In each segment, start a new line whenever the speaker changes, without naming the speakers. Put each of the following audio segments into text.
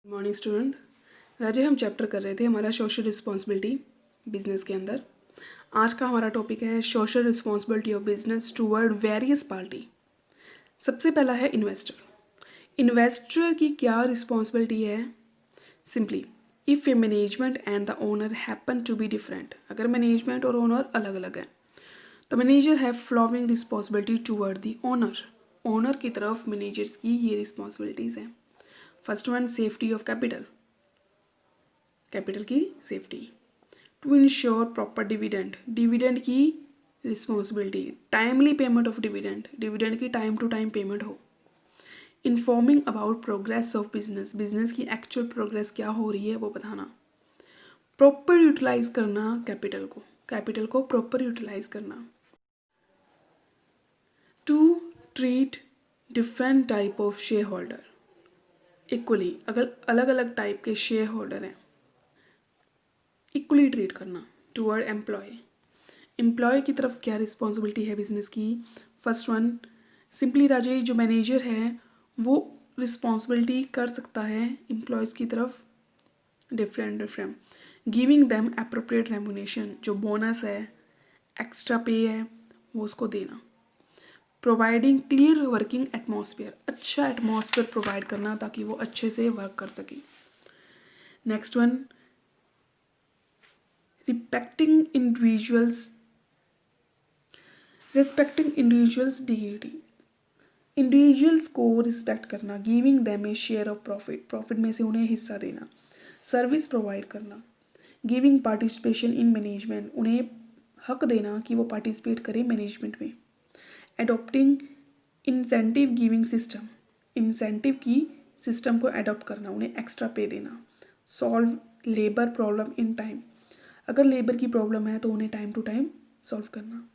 Morning student. राजे हम chapter कर रहे थे हमारा सोशल रिस्पॉन्सिबिलिटी बिजनेस के अंदर। आज का हमारा टॉपिक है social responsibility of business toward various party. सबसे पहला है इन्वेस्टर। इन्वेस्टर की क्या रिस्पॉन्सिबिलिटी है? Simply if a management and the owner happen to be different, अगर मैनेजमेंट और ओनर अलग अलग है तो मैनेजर है following responsibility toward the owner. Owner की तरफ मैनेजर्स की ये रिस्पॉन्सिबिलिटीज़ हैं। First one, safety of capital, capital की safety. To ensure proper dividend, dividend की responsibility. Timely payment of dividend, dividend की टाइम टू टाइम पेमेंट हो। Informing about progress of business, business की एक्चुअल प्रोग्रेस क्या हो रही है वो बताना। प्रॉपर यूटिलाइज करना कैपिटल को, कैपिटल को प्रॉपर यूटिलाइज करना। To treat different type of shareholder equally, अगर अलग अलग टाइप के शेयर होल्डर हैं इक्वली ट्रीट करना। टूवर्ड एम्प्लॉय, एम्प्लॉय की तरफ क्या रिस्पॉन्सिबिलिटी है बिजनेस की? फर्स्ट वन, सिंपली राजे जो मैनेजर है वो रिस्पॉन्सिबिलिटी कर सकता है एम्प्लॉयज़ की तरफ different giving them appropriate remuneration, जो बोनस है एक्स्ट्रा पे है वो उसको देना। प्रोवाइडिंग क्लियर वर्किंग एटमॉस्फेयर, अच्छा एटमॉस्फेयर प्रोवाइड करना ताकि वो अच्छे से वर्क कर सके। Next one, respecting individuals dignity, individuals को रिस्पेक्ट करना। Giving them A share of profit, profit में से उन्हें हिस्सा देना। सर्विस प्रोवाइड करना। गिविंग पार्टिसिपेशन इन मैनेजमेंट, उन्हें हक देना कि वो पार्टिसिपेट करें मैनेजमेंट में। Adopting incentive giving system, incentive की सिस्टम को एडॉप्ट करना, उन्हें एक्स्ट्रा पे देना। Solve labour problem in time, अगर लेबर की प्रॉब्लम है तो उन्हें टाइम टू टाइम सॉल्व करना।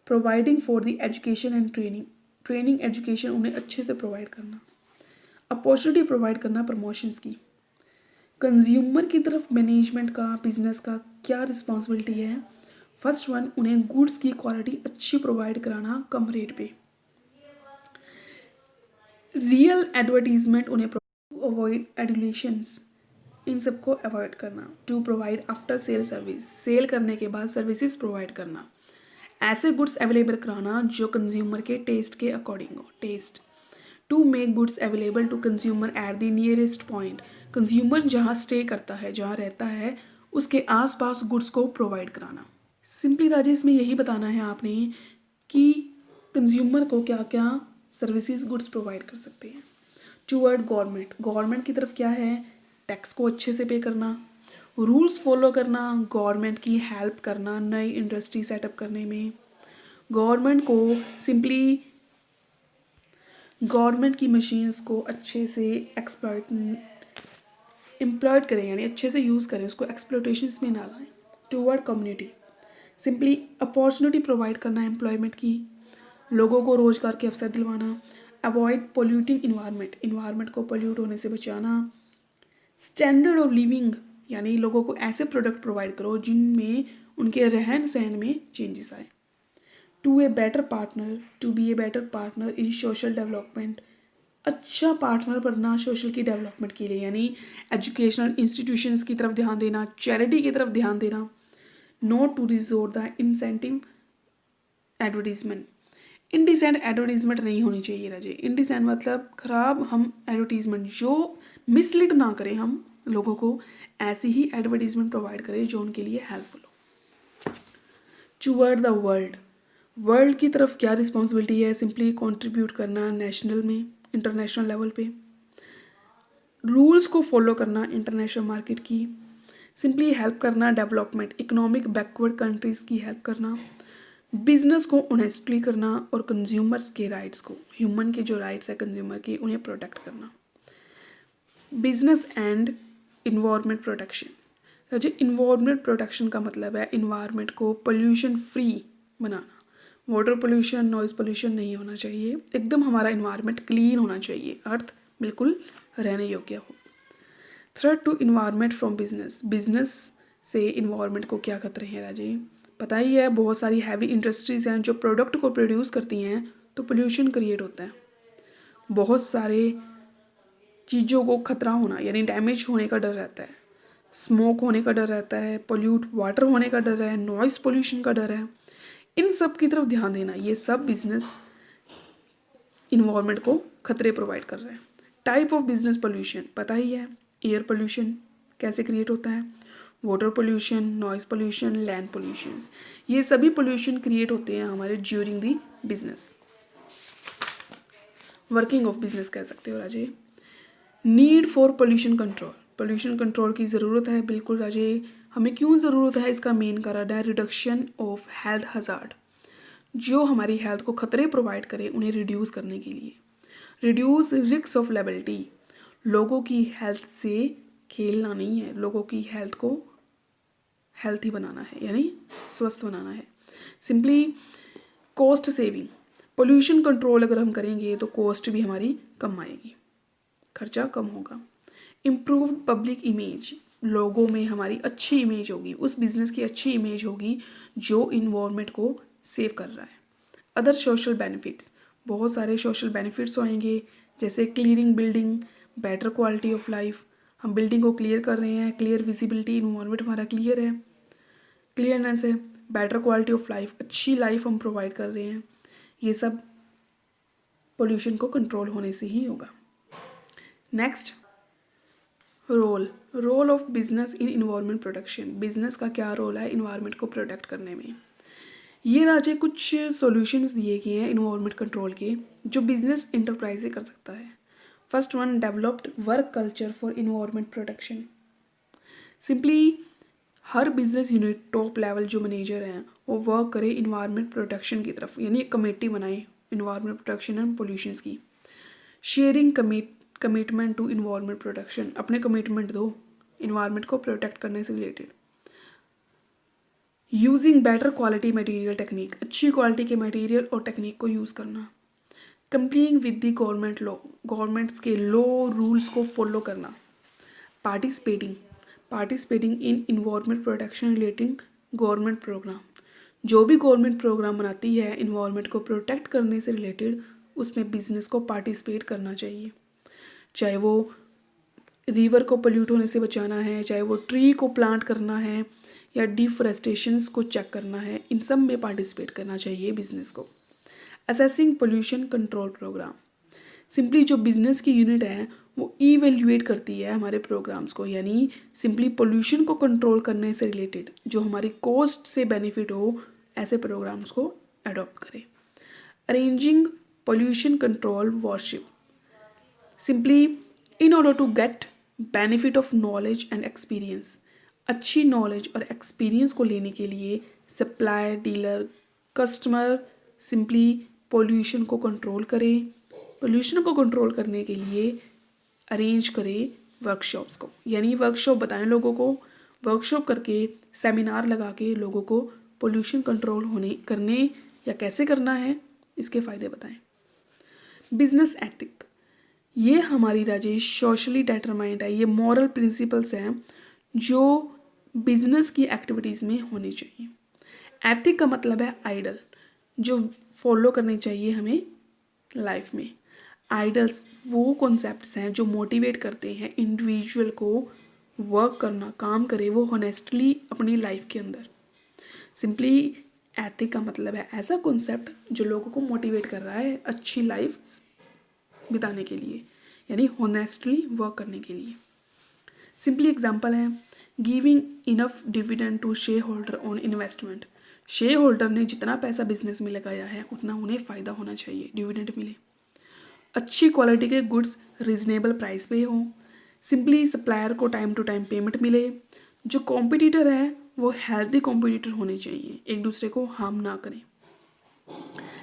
Providing for the education and training, training education उन्हें अच्छे से प्रोवाइड करना। अपॉर्चुनिटी प्रोवाइड करना प्रमोशंस की। कंज्यूमर की तरफ मैनेजमेंट का बिजनेस का क्या रिस्पॉन्सिबिलिटी है? फर्स्ट वन, उन्हें गुड्स की क्वालिटी अच्छी प्रोवाइड कराना कम रेट पे। रियल एडवर्टीजमेंट उन्हें अवॉइड एडुलेशंस, इन सबको अवॉइड करना। To provide after sale service, sale करने के बाद सर्विसेज प्रोवाइड करना। ऐसे गुड्स अवेलेबल कराना जो कंज्यूमर के टेस्ट के अकॉर्डिंग हो, taste. To make goods available to consumer at the nearest point, consumer जहाँ स्टे करता है जहाँ रहता है उसके आसपास गुड्स को प्रोवाइड कराना। सिंपली राजेश में यही बताना है आपने कि कंज्यूमर को क्या क्या सर्विसेज गुड्स प्रोवाइड कर सकते हैं। टूवर्ड गवर्नमेंट, गवर्नमेंट की तरफ क्या है? टैक्स को अच्छे से पे करना, रूल्स फॉलो करना, गवर्नमेंट की हेल्प करना नई इंडस्ट्री सेटअप करने में। गवर्नमेंट को सिंपली गवर्नमेंट की मशीन्स को अच्छे से एम्प्लॉयड करें, यानी अच्छे से यूज़ करें, उसको एक्सप्लोटेशंस में ना लाएं। Toward community, simply opportunity provide करना एम्प्लॉयमेंट की, लोगों को रोजगार के अवसर दिलवाना। अवॉइड पोल्यूटिंग इन्वायरमेंट, इन्वायरमेंट को पोल्यूट होने से बचाना। स्टैंडर्ड ऑफ लिविंग, यानी लोगों को ऐसे प्रोडक्ट प्रोवाइड करो जिनमें उनके रहन सहन में चेंजेस आए। To a better partner, to be a better partner in social development, अच्छा पार्टनर बनना सोशल की डेवलपमेंट के लिए, यानी एजुकेशनल इंस्टीट्यूशंस की तरफ ध्यान देना, चैरिटी की तरफ ध्यान देना। Not to resort the incentive advertisement, indecent advertisement नहीं होनी चाहिए राजे। इंडिसेंट मतलब खराब, हम एडवर्टीजमेंट जो मिसलीड ना करें, हम लोगों को ऐसी ही एडवर्टीजमेंट प्रोवाइड करें जो उनके लिए हेल्पफुल हो। टूवर्ड द वर्ल्ड, वर्ल्ड की तरफ क्या रिस्पॉन्सिबिलिटी है? सिंपली कंट्रीब्यूट करना नेशनल में इंटरनेशनल लेवल पे। रूल्स को फॉलो करना इंटरनेशनल मार्केट की। सिंपली हेल्प करना डेवलपमेंट, इकोनॉमिक बैकवर्ड कंट्रीज़ की हेल्प करना। बिजनेस को ऑनेस्टली करना और कंज्यूमर्स के राइट्स को, ह्यूमन के जो राइट्स है कंज्यूमर के, उन्हें प्रोटेक्ट करना। बिजनेस एंड इन्वायरमेंट प्रोटेक्शन, जो इन्वायरमेंट प्रोटेक्शन का मतलब है इन्वायरमेंट को पोल्यूशन फ्री बनाना। वाटर पोल्यूशन, नॉइज़ पोल्यूशन नहीं होना चाहिए, एकदम हमारा इन्वायरमेंट क्लीन होना चाहिए, अर्थ बिल्कुल रहने योग्य हो। Threat to environment from business, business से इन्वायरमेंट को क्या खतरे हैं राजे? पता ही है, बहुत सारी हैवी इंडस्ट्रीज़ हैं जो प्रोडक्ट को प्रोड्यूस करती हैं तो पोल्यूशन क्रिएट होता है। बहुत सारे चीज़ों को खतरा होना यानी डैमेज होने का डर रहता है, स्मोक होने का डर रहता है, पोल्यूट वाटर होने का डर है, नॉइस पोल्यूशन का डर है। इन सब की तरफ ध्यान देना, ये सब बिजनेस इन्वायरमेंट को खतरे प्रोवाइड कर रहे हैं। टाइप ऑफ बिजनेस पोल्यूशन पता ही है, एयर पोल्यूशन कैसे क्रिएट होता है, water pollution, noise pollution, land pollution, ये सभी पोल्यूशन क्रिएट होते हैं हमारे during the business, working of business कह सकते हो राजे। Need for pollution control, pollution control की ज़रूरत है, बिल्कुल राजे। हमें क्यों ज़रूरत है, इसका मेन कारण है रिडक्शन ऑफ हेल्थ हजार्ड, जो हमारी हेल्थ को खतरे प्रोवाइड करे उन्हें रिड्यूस करने के लिए। रिड्यूस रिस्क ऑफ लेबिलिटी, लोगों की हेल्थ से खेलना नहीं है, लोगों की हेल्थ को हेल्थी बनाना है यानी स्वस्थ बनाना है। Simply cost saving, pollution control अगर हम करेंगे तो कॉस्ट भी हमारी कम आएगी, खर्चा कम होगा। इम्प्रूव्ड पब्लिक इमेज, लोगों में हमारी अच्छी इमेज होगी, उस बिज़नेस की अच्छी इमेज होगी जो इन्वायरमेंट को सेव कर रहा है। अदर सोशल बेनिफिट्स, बहुत सारे सोशल बेनिफिट्स आएंगे, जैसे clearing building, better quality of life, हम बिल्डिंग को क्लियर कर रहे हैं, क्लियर विजिबिलिटी, इन्वायरमेंट हमारा क्लियर है, क्लियरनेस है। बेटर क्वालिटी ऑफ लाइफ, अच्छी लाइफ हम प्रोवाइड कर रहे हैं, ये सब पोल्यूशन को कंट्रोल होने से ही होगा। Next, role of business in environment protection, business का क्या रोल है इन्वायरमेंट को प्रोटेक्ट करने में। ये राजे कुछ सॉल्यूशंस दिए गए हैं इन्वायरमेंट कंट्रोल के, जो बिजनेस इंटरप्राइज से कर सकता है। First one, developed work culture for environment protection. Simply her business unit top level जो मैनेजर हैं वो वर्क करे इन्वायरमेंट प्रोटेक्शन की तरफ, यानी एक कमेटी बनाए इन्वायरमेंट प्रोटेक्शन एंड पोल्यूशंस की। Sharing commitment to environment protection, अपने कमिटमेंट दो इन्वायरमेंट को प्रोटेक्ट करने से related. Using better quality material technique, अच्छी क्वालिटी के मटेरियल और टेक्निक को यूज़ करना। Complying with the government law, governments के लॉ रूल्स को फॉलो करना। Participating in environment protection relating government program, जो भी गवर्नमेंट प्रोग्राम बनाती है इन्वायरमेंट को प्रोटेक्ट करने से रिलेटेड, उसमें बिजनेस को पार्टिसिपेट करना चाहिए। चाहे वो रिवर को पोल्यूट होने से बचाना है, चाहे वो ट्री को प्लांट करना है या डिफॉरेस्टेशंस को चेक करना है, इन सब में पार्टिसिपेट करना चाहिए बिजनेस को। Assessing pollution control programme, simply जो बिजनेस की यूनिट है वो इवेल्युएट करती है हमारे प्रोग्राम्स को, यानी सिंपली पोल्यूशन को कंट्रोल करने से रिलेटेड जो हमारी कॉस्ट से बेनिफिट हो, ऐसे प्रोग्राम्स को अडॉप्ट करें। Arranging pollution control workshop, simply in order to get benefit of knowledge and experience, अच्छी नॉलेज और एक्सपीरियंस को लेने के लिए supplier, dealer, customer simply pollution को कंट्रोल करें। पोल्यूशन को कंट्रोल करने के लिए अरेंज करें वर्कशॉप्स को, यानी वर्कशॉप बताएं लोगों को, वर्कशॉप करके सेमिनार लगा के लोगों को पोल्यूशन कंट्रोल करने या कैसे करना है इसके फ़ायदे बताएं। बिजनेस एथिक, ये हमारी राजेश सोशली डिटरमाइंड है, ये मॉरल प्रिंसिपल्स हैं जो बिजनेस की एक्टिविटीज़ में होने चाहिए। एथिक का मतलब है आइडल, जो फॉलो करने चाहिए हमें लाइफ में। आइडल्स वो कॉन्सेप्ट्स हैं जो मोटिवेट करते हैं इंडिविजुअल को वर्क करना, काम करे वो हॉनेस्टली अपनी लाइफ के अंदर। सिंपली एथिक का मतलब है ऐसा कॉन्सेप्ट जो लोगों को मोटिवेट कर रहा है अच्छी लाइफ बिताने के लिए, यानी हॉनेस्टली वर्क करने के लिए। सिंपली एग्जांपल है giving enough dividend to share holder on investment, share holder ने जितना पैसा बिजनेस में लगाया है उतना उन्हें फ़ायदा होना चाहिए, डिविडेंड मिले। अच्छी क्वालिटी के गुड्स रीजनेबल प्राइस पे हो, सिंपली सप्लायर को टाइम टू टाइम पेमेंट मिले। जो कॉम्पिटिटर है वो हेल्दी कॉम्पिटिटर होने चाहिए, एक दूसरे को हार्म ना करें।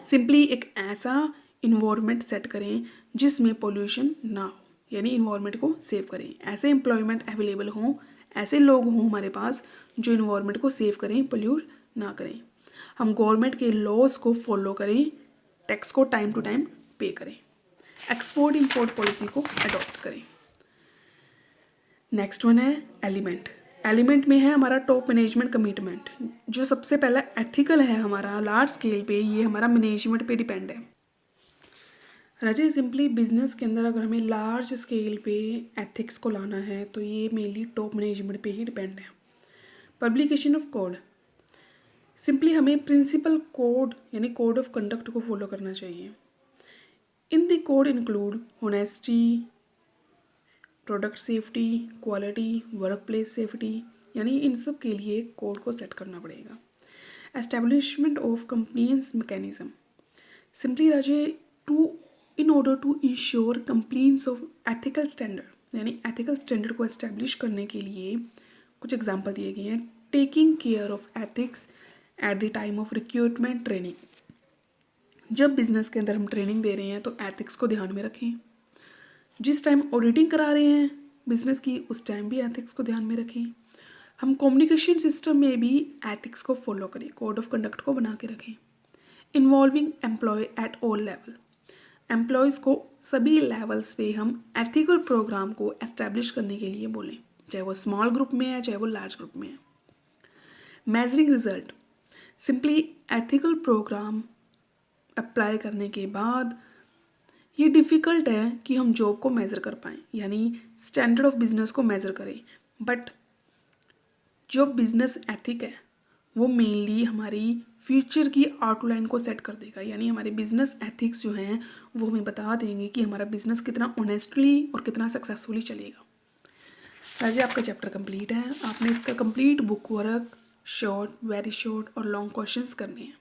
सिंपली एक ऐसा इन्वायरमेंट सेट करें जिसमें पोल्यूशन ना हो, यानी इन्वायरमेंट को सेव करें। ऐसे एम्प्लॉयमेंट अवेलेबल हों, ऐसे लोग हों हमारे पास जो इन्वायरमेंट को सेव करें, पोल्यूट ना करें। हम गवर्नमेंट के लॉज को फॉलो करें, टैक्स को टाइम टू टाइम पे करें, एक्सपोर्ट इंपोर्ट पॉलिसी को अडॉप्ट करें। नेक्स्ट वन है एलिमेंट। एलिमेंट में है हमारा टॉप मैनेजमेंट कमिटमेंट, जो सबसे पहला एथिकल है हमारा लार्ज स्केल पे, ये हमारा मैनेजमेंट पे डिपेंड है। राजे सिंपली बिजनेस के अंदर अगर हमें लार्ज स्केल पे एथिक्स को लाना है तो ये मेनली टॉप मैनेजमेंट पे ही डिपेंड है। पब्लिकेशन ऑफ कोड, सिंपली हमें प्रिंसिपल कोड यानी कोड ऑफ कंडक्ट को फॉलो करना चाहिए। In the code include honesty, product safety, quality, work place safety, यानी इन सब के लिए कोड को सेट करना पड़ेगा। Establishment of compliance mechanism, simply राजे to in order to ensure compliance of ethical standard, यानी एथिकल स्टैंडर्ड को एस्टेब्लिश करने के लिए कुछ एग्जांपल दिए गए हैं। Taking care of ethics at the time of recruitment training, जब बिजनेस के अंदर हम ट्रेनिंग दे रहे हैं तो एथिक्स को ध्यान में रखें। जिस टाइम ऑडिटिंग करा रहे हैं बिजनेस की उस टाइम भी एथिक्स को ध्यान में रखें। हम कम्युनिकेशन सिस्टम में भी एथिक्स को फॉलो करें, कोड ऑफ कंडक्ट को बना के रखें। Involving employ at all level, employees को सभी लेवल्स पे हम एथिकल प्रोग्राम को एस्टेब्लिश करने के लिए बोलें, चाहे वो स्मॉल ग्रुप में है चाहे वो लार्ज ग्रुप में है। Measuring result, simply ethical program apply करने के बाद ये डिफ़िकल्ट है कि हम जॉब को मेज़र कर पाएँ, यानी स्टैंडर्ड ऑफ बिजनेस को मेज़र करें, बट जो बिजनेस एथिक है वो मेनली हमारी फ्यूचर की आउटलाइन को सेट कर देगा, यानी हमारे बिजनेस एथिक्स जो हैं वो हमें बता देंगे कि हमारा बिजनेस कितना ऑनेस्टली और कितना सक्सेसफुली चलेगा। राजे आपका चैप्टर कंप्लीट है। आपने इसका complete book work, short, very short और लॉन्ग क्वेश्चंस करने हैं।